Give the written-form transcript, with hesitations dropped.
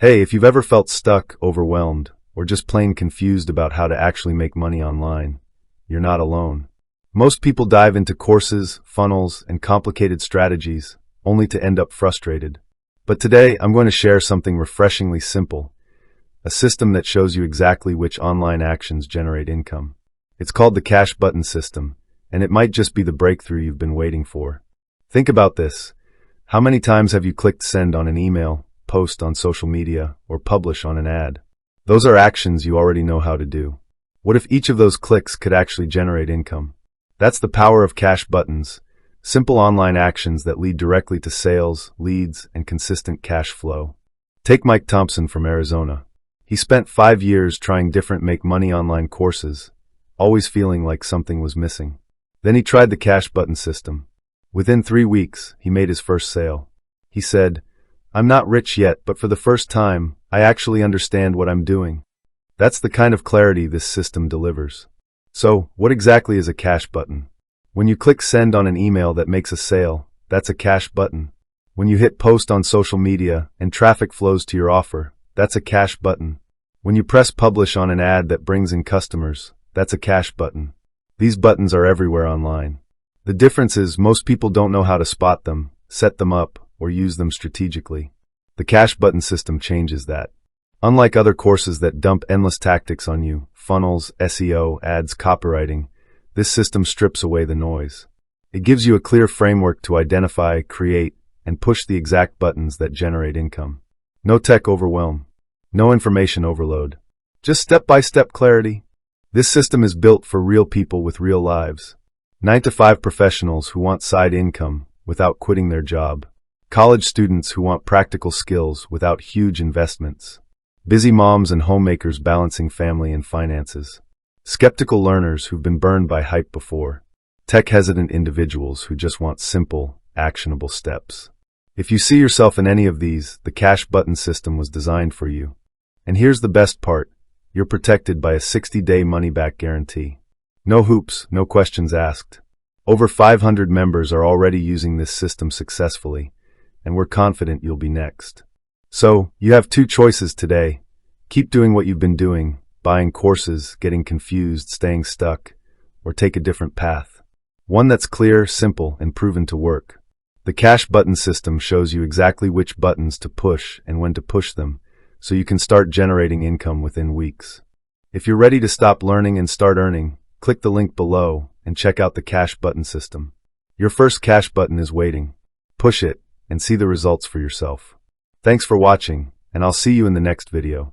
Hey, if you've ever felt stuck, overwhelmed, or just plain confused about how to actually make money online, you're not alone. Most people dive into courses, funnels, and complicated strategies, only to end up frustrated. But today, I'm going to share something refreshingly simple, a system that shows you exactly which online actions generate income. It's called the cash button system, and it might just be the breakthrough you've been waiting for. Think about this. How many times have you clicked send on an email, post on social media, or publish on an ad? Those are actions you already know how to do. What if each of those clicks could actually generate income? That's the power of cash buttons, simple online actions that lead directly to sales, leads, and consistent cash flow. Take Mike Thompson from Arizona. He spent 5 years trying different make money online courses, always feeling like something was missing. Then he tried the cash button system. Within 3 weeks, he made his first sale. He said, "I'm not rich yet, but for the first time, I actually understand what I'm doing." That's the kind of clarity this system delivers. So, what exactly is a cash button? When you click send on an email that makes a sale, that's a cash button. When you hit post on social media and traffic flows to your offer, that's a cash button. When you press publish on an ad that brings in customers, that's a cash button. These buttons are everywhere online. The difference is most people don't know how to spot them, set them up, or use them strategically. The cash button system changes that. Unlike other courses that dump endless tactics on you, funnels, SEO, ads, copywriting, this system strips away the noise. It gives you a clear framework to identify, create, and push the exact buttons that generate income. No tech overwhelm. No information overload. Just step-by-step clarity. This system is built for real people with real lives. 9-to-5 professionals who want side income without quitting their job. College students who want practical skills without huge investments. Busy moms and homemakers balancing family and finances. Skeptical learners who've been burned by hype before. Tech-hesitant individuals who just want simple, actionable steps. If you see yourself in any of these, the cash button system was designed for you. And here's the best part. You're protected by a 60-day money-back guarantee. No hoops, no questions asked. Over 500 members are already using this system successfully, and we're confident you'll be next. So, you have 2 choices today. Keep doing what you've been doing, buying courses, getting confused, staying stuck, or take a different path. One that's clear, simple, and proven to work. The cash button system shows you exactly which buttons to push and when to push them, so you can start generating income within weeks. If you're ready to stop learning and start earning, click the link below and check out the cash button system. Your first cash button is waiting. Push it and see the results for yourself. Thanks for watching, and I'll see you in the next video.